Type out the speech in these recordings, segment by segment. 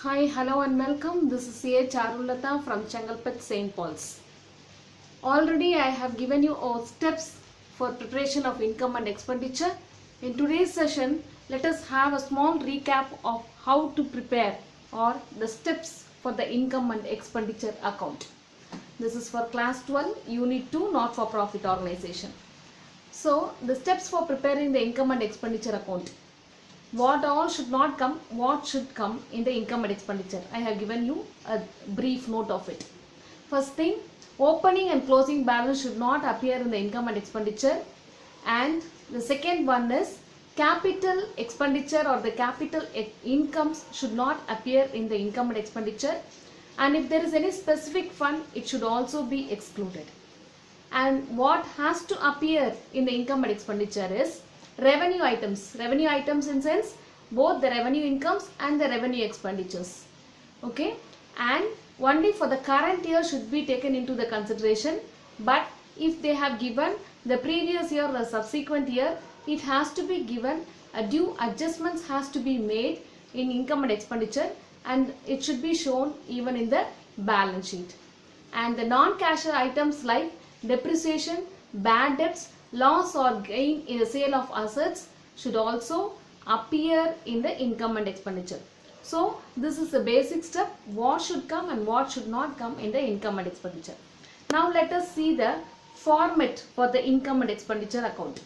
Hi, hello and welcome. This is thA Charulata from Changalpet St. Paul's. Already I have given you all steps for preparation of income and expenditure. In today's session, let us have a small recap of how to prepare or the steps for the income and expenditure account. This is for class 12, Unit 2, not-for-profit organization. So, the steps for preparing the income and expenditure account. What all should not come, what should come in the income and expenditure. I have given you a brief note of it. First thing, opening and closing balance should not appear in the income and expenditure. And the second one is capital expenditure or the capital incomes should not appear in the income and expenditure. And if there is any specific fund, it should also be excluded. And what has to appear in the income and expenditure is revenue items. Revenue items in sense both the revenue incomes and the revenue expenditures. Okay, and only for the current year should be taken into the consideration. But if they have given the previous year or the subsequent year, it has to be given a due adjustments has to be made in income and expenditure, and it should be shown even in the balance sheet. And the non-cash items like depreciation, bad debts, loss or gain in the sale of assets should also appear in the income and expenditure. So this is the basic step, what should come and what should not come in the income and expenditure. Now let us see the format for the income and expenditure account.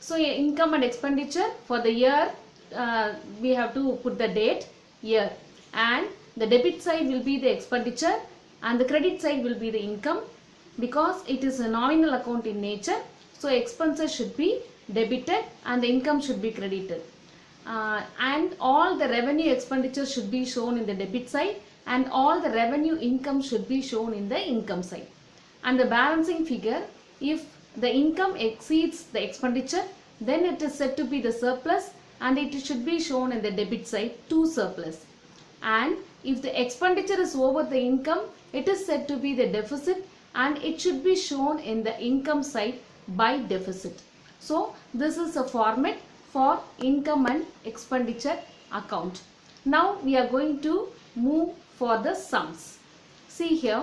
So income and expenditure for the year, we have to put the date, year, and the debit side will be the expenditure and the credit side will be the income. Because it is a nominal account in nature, so expenses should be debited and the income should be credited. And all the revenue expenditures should be shown in the debit side and all the revenue income should be shown in the income side. And the balancing figure, if the income exceeds the expenditure, then it is said to be the surplus and it should be shown in the debit side to surplus. And if the expenditure is over the income, it is said to be the deficit and it should be shown in the income side by deficit. So this is a format for income and expenditure account. Now we are going to move for the sums. See here,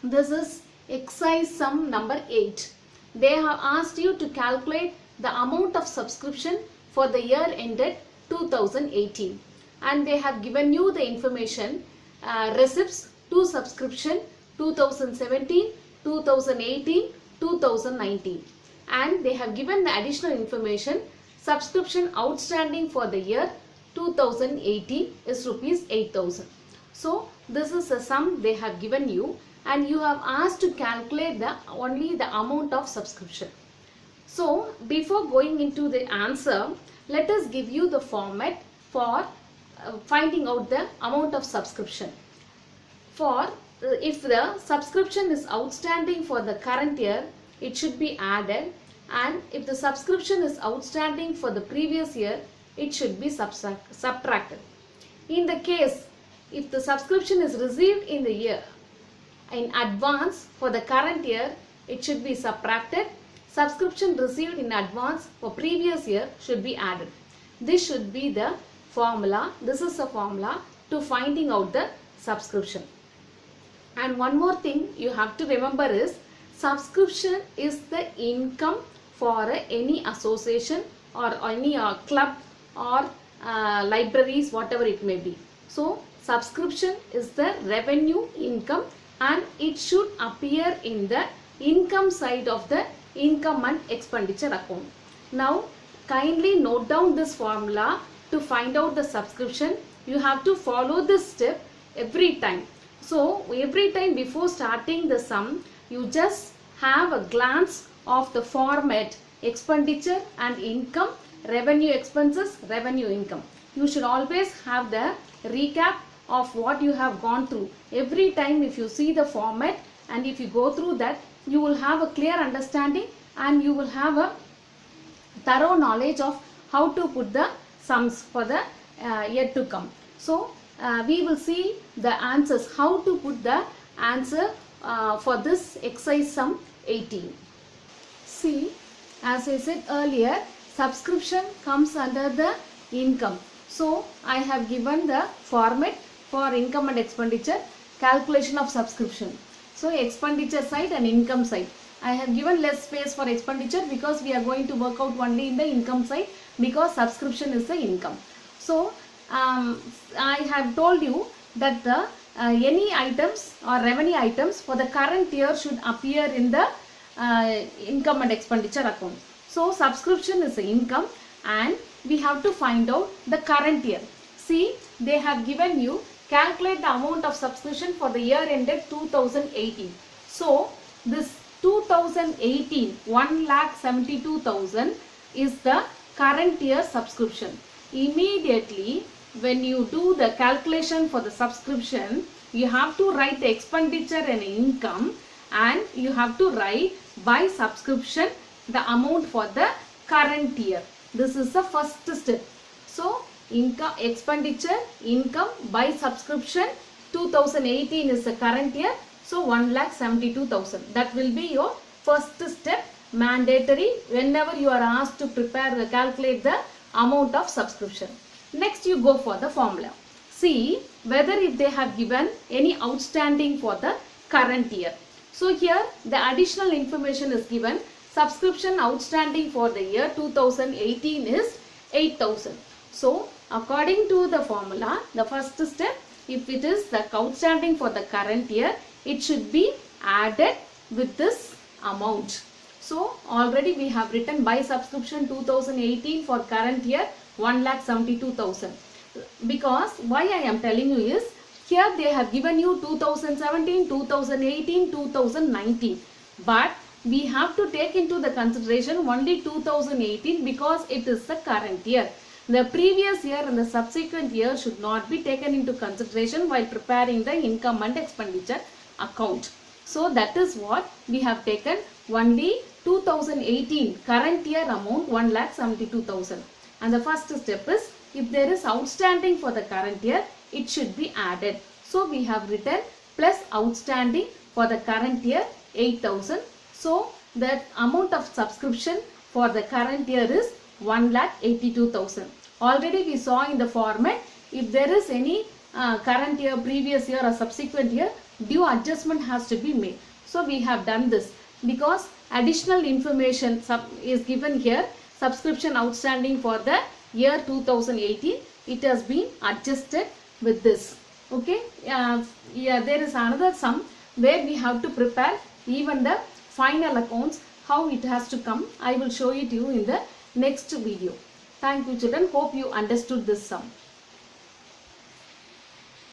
this is exercise sum number 8. They have asked you to calculate the amount of subscription for the year ended 2018 and they have given you the information receipts to subscription 2017, 2018, 2019, and they have given the additional information subscription outstanding for the year 2018 is rupees 8,000. So this is the sum they have given you and you have asked to calculate only the amount of subscription. So before going into the answer, let us give you the format for finding out the amount of subscription. For if the subscription is outstanding for the current year, it should be added, and if the subscription is outstanding for the previous year, it should be subtracted. In the case, if the subscription is received in the year in advance for the current year, it should be subtracted. Subscription received in advance for previous year should be added. This should be the formula. This is the formula to finding out the subscription. And one more thing you have to remember is subscription is the income for any association or any club or libraries, whatever it may be. So subscription is the revenue income and it should appear in the income side of the income and expenditure account. Now kindly note down this formula to find out the subscription. You have to follow this step every time. So every time before starting the sum, you just have a glance of the format expenditure and income, revenue expenses, revenue income. You should always have the recap of what you have gone through. Every time if you see the format and if you go through that, you will have a clear understanding and you will have a thorough knowledge of how to put the sums for the year to come. So we will see the answers, how to put the answer for this exercise sum 18. See, as I said earlier, subscription comes under the income. So I have given the format for income and expenditure, calculation of subscription. So expenditure side and income side. I have given less space for expenditure because we are going to work out only in the income side, because subscription is the income. So I have told you that the any items or revenue items for the current year should appear in the income and expenditure account. So subscription is the income and we have to find out the current year. See, they have given you calculate the amount of subscription for the year ended 2018. So this 2018 1,72,000 is the current year subscription. Immediately when you do the calculation for the subscription, you have to write the expenditure and income, and you have to write by subscription the amount for the current year. This is the first step. So income, expenditure, income by subscription. 2018 is the current year, so 1,72,000. That will be your first step, mandatory whenever you are asked to calculate the amount of subscription. Next you go for the formula. See whether if they have given any outstanding for the current year. So here the additional information is given. Subscription outstanding for the year 2018 is 8,000. So according to the formula, the first step, if it is the outstanding for the current year, it should be added with this amount. So already we have written by subscription 2018 for current year 1,72,000. Because why I am telling you is, here they have given you 2017, 2018, 2019. But we have to take into the consideration only 2018 because it is the current year. The previous year and the subsequent year should not be taken into consideration while preparing the income and expenditure account. So that is what we have taken, only 2018 current year amount 1,72,000. And the first step is, if there is outstanding for the current year, it should be added. So we have written plus outstanding for the current year 8,000. So that amount of subscription for the current year is 1,82,000. Already we saw in the format, if there is any current year, previous year or subsequent year, due adjustment has to be made. So we have done this because additional information is given here. Subscription outstanding for the year 2018, it has been adjusted with this. Okay, yeah, there is another sum where we have to prepare even the final accounts, how it has to come. I will show it to you in the next video. Thank you children. Hope you understood this sum.